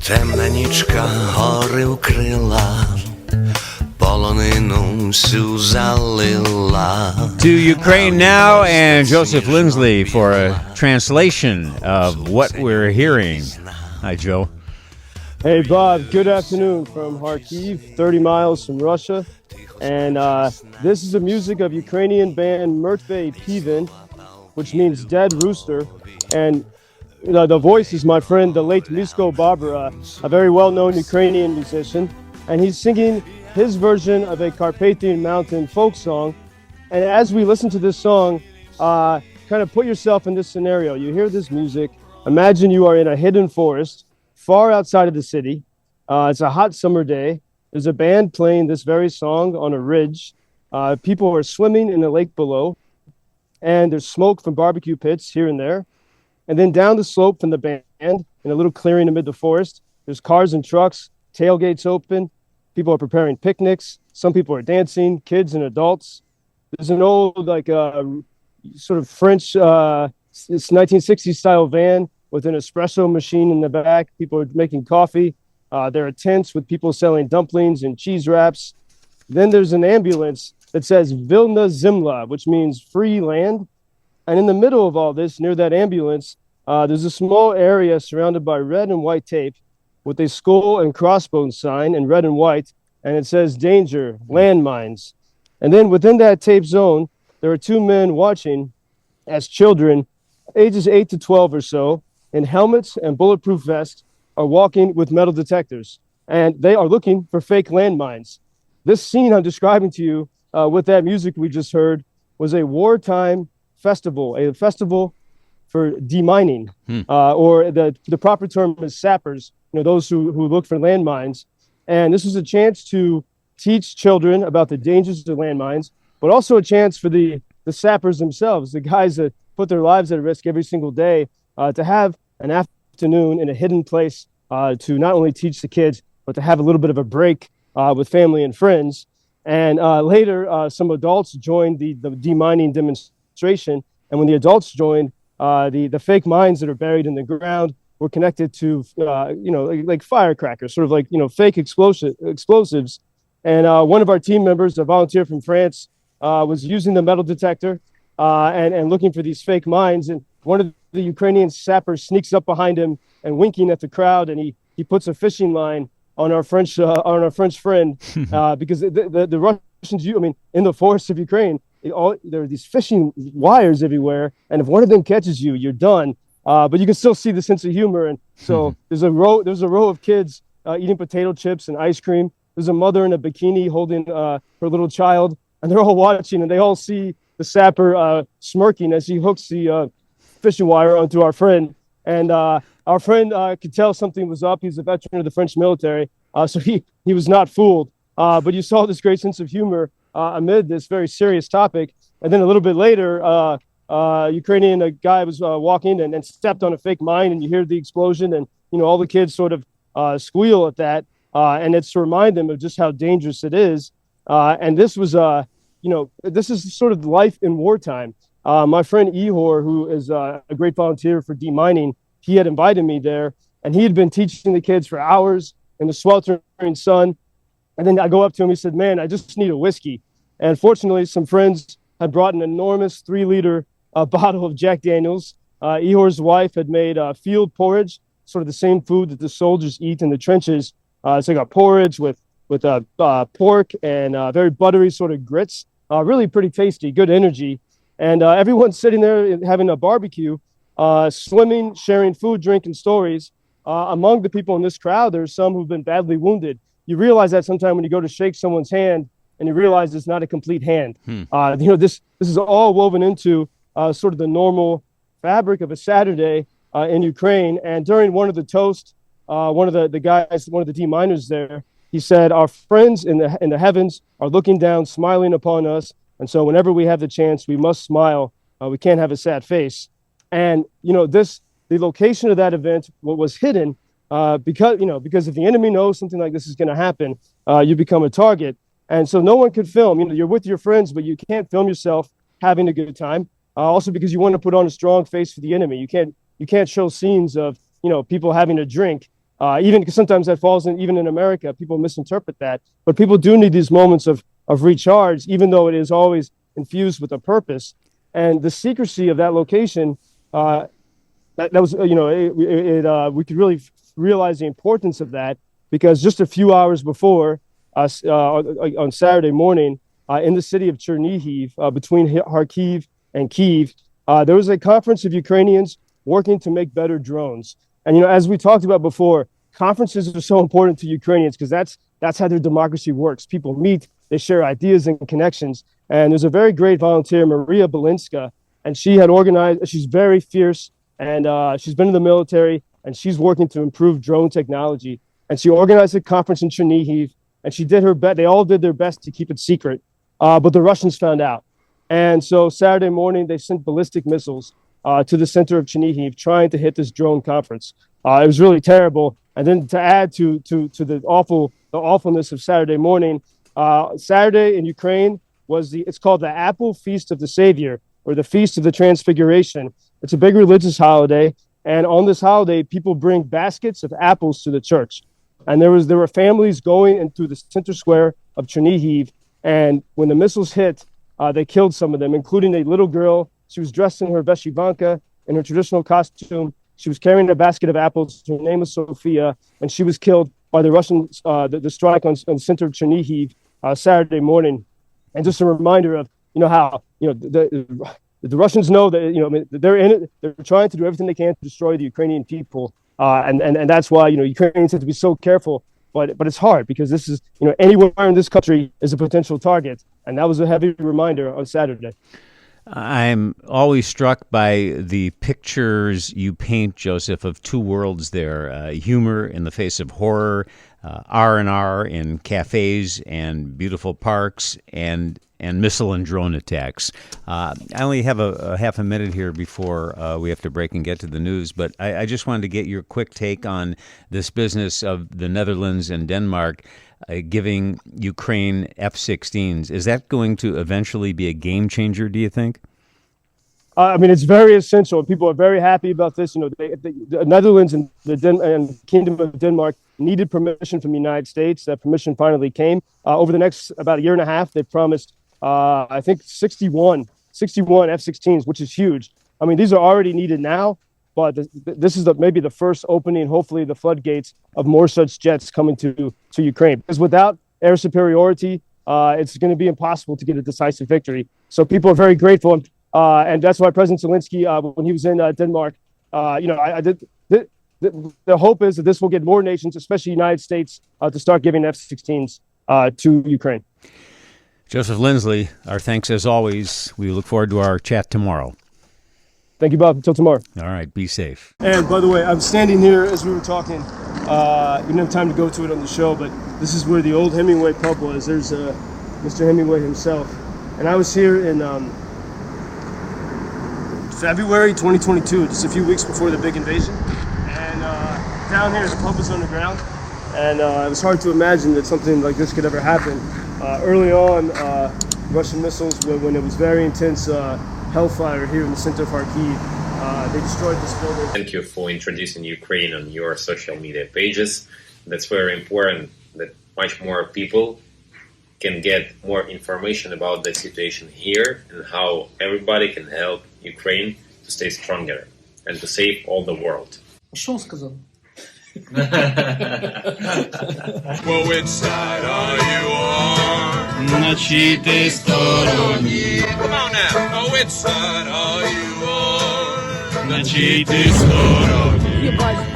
Темна нічка гори вкрила, полонину всю залила. To Ukraine now, and Joseph Lindsley for a translation of what we're hearing. Hi, Joe. Hey, Bob. Good afternoon from Kharkiv, 30 miles from Russia. And this is the music of Ukrainian band Mrtvey Pivin, which means dead rooster. And the voice is my friend, the late Misko Barbara, a very well-known Ukrainian musician. And he's singing his version of a Carpathian mountain folk song. And as we listen to this song, kind of put yourself in this scenario. You hear this music. Imagine you are in a hidden forest far outside of the city. It's a hot summer day. There's a band playing this very song on a ridge. People are swimming in the lake below. And there's smoke from barbecue pits here and there. And then down the slope from the band, in a little clearing amid the forest, there's cars and trucks, tailgates open. People are preparing picnics. Some people are dancing, kids and adults. There's an old, sort of French, 1960s style van with an espresso machine in the back. People are making coffee. There are tents with people selling dumplings and cheese wraps. Then there's an ambulance that says Vilna Zimla, which means free land. And in the middle of all this, near that ambulance, there's a small area surrounded by red and white tape with a skull and crossbones sign in red and white. And it says danger, landmines. And then within that tape zone, there are two men watching as children, ages 8 to 12 or so, in helmets and bulletproof vests, are walking with metal detectors. And they are looking for fake landmines. This scene I'm describing to you with that music we just heard was a wartime festival, a festival for demining, or the proper term is sappers, those who look for landmines. And this was a chance to teach children about the dangers of landmines, but also a chance for the sappers themselves, the guys that put their lives at risk every single day, to have an afternoon in a hidden place to not only teach the kids, but to have a little bit of a break with family and friends. And later, some adults joined the demining demonstration. And when the adults joined, the fake mines that are buried in the ground were connected to, like firecrackers, sort of like, fake explosives. And one of our team members, a volunteer from France, was using the metal detector and looking for these fake mines. And one of the Ukrainian sappers sneaks up behind him and winking at the crowd. And he puts a fishing line on our French friend because the Russians, in the forests of Ukraine, there are these fishing wires everywhere, and if one of them catches you, you're done. But you can still see the sense of humor, and so there's a row of kids eating potato chips and ice cream. There's a mother in a bikini holding her little child, and they're all watching, and they all see the sapper smirking as he hooks the fishing wire onto our friend. And our friend could tell something was up. He's a veteran of the French military, so he was not fooled. But you saw this great sense of humor amid this very serious topic. And then a little bit later, Ukrainian guy was walking and stepped on a fake mine, and you hear the explosion, and all the kids sort of squeal at that, and it's to remind them of just how dangerous it is. And this was, this is sort of life in wartime. My friend Ihor, who is a great volunteer for demining, he had invited me there, and he had been teaching the kids for hours in the sweltering sun. And then I go up to him, he said, man, I just need a whiskey. And fortunately, some friends had brought an enormous 3-liter bottle of Jack Daniels. Ihor's wife had made field porridge, sort of the same food that the soldiers eat in the trenches. It's like a porridge with pork and very buttery sort of grits. Really pretty tasty, good energy. And everyone's sitting there having a barbecue, swimming, sharing food, drink, and stories. Among the people in this crowd, there's some who've been badly wounded. You realize that sometime when you go to shake someone's hand and you realize it's not a complete hand. This is all woven into sort of the normal fabric of a Saturday in Ukraine. And during one of the toasts, one of the guys, one of the deminers there, he said, our friends in the heavens are looking down, smiling upon us. And so whenever we have the chance, we must smile. We can't have a sad face. And, the location of that event was hidden because if the enemy knows something like this is going to happen, you become a target. And so no one could film. You're with your friends, but you can't film yourself having a good time. Also because you want to put on a strong face for the enemy. You can't show scenes of people having a drink even because sometimes that falls in, even in America, people misinterpret that. But people do need these moments of recharge, even though it is always infused with a purpose. And the secrecy of that location, that was, we could really realize the importance of that, because just a few hours before, on Saturday morning, in the city of Chernihiv, between Kharkiv and Kyiv, there was a conference of Ukrainians working to make better drones. And, as we talked about before, conferences are so important to Ukrainians because that's how their democracy works. People meet, they share ideas and connections. And there's a very great volunteer, Maria Belinska, and she had organized, she's very fierce, and she's been in the military, and she's working to improve drone technology. And she organized a conference in Chernihiv, and she did her best. They all did their best to keep it secret, but the Russians found out. And so Saturday morning, they sent ballistic missiles to the center of Chernihiv, trying to hit this drone conference. It was really terrible. And then to add to the awfulness of Saturday morning, Saturday in Ukraine it's called the Apple Feast of the Saviour, or the Feast of the Transfiguration. It's a big religious holiday, and on this holiday, people bring baskets of apples to the church. And there were families going into the center square of Chernihiv, and when the missiles hit, they killed some of them, including a little girl. She was dressed in her veshivanka, in her traditional costume. She was carrying a basket of apples. Her name was Sophia, and she was killed by the Russians, the strike on the center of Chernihiv Saturday morning. And just a reminder of, how, the Russians know that, they're in it. They're trying to do everything they can to destroy the Ukrainian people. And that's why, Ukrainians have to be so careful. But it's hard because this is, anywhere in this country is a potential target. And that was a heavy reminder on Saturday. I'm always struck by the pictures you paint, Joseph, of two worlds there, humor in the face of horror, R&R in cafes and beautiful parks, and missile and drone attacks. I only have a half a minute here before we have to break and get to the news, but I just wanted to get your quick take on this business of the Netherlands and Denmark giving Ukraine F-16s. Is that going to eventually be a game changer, do you think? It's very essential. People are very happy about this. The Netherlands and the Kingdom of Denmark needed permission from the United States. That permission finally came. Over the next about a year and a half, they promised, I think, 61 F-16s, which is huge. These are already needed now, but this is maybe the first opening, hopefully, the floodgates of more such jets coming to Ukraine. Because without air superiority, it's going to be impossible to get a decisive victory. So people are very grateful. And that's why President Zelensky, when he was in Denmark, the hope is that this will get more nations, especially the United States, to start giving F-16s to Ukraine. Joseph Lindsley, our thanks as always. We look forward to our chat tomorrow. Thank you, Bob. Until tomorrow. All right. Be safe. And by the way, I'm standing here as we were talking. We didn't have time to go to it on the show, but this is where the old Hemingway Club was. There's Mr. Hemingway himself. And I was here in February 2022, just a few weeks before the big invasion. And down here, the pub was underground. And it was hard to imagine that something like this could ever happen. Early on, Russian missiles, when it was very intense hellfire here in the center of Kharkiv, they destroyed this building. Thank you for introducing Ukraine on your social media pages. That's very important that much more people can get more information about the situation here and how everybody can help Ukraine to stay stronger and to save all the world. Что он сказал? Well, which side are you on? На чьей ты стороне? Come on now. Oh, which side are you on? На чьей ты стороне?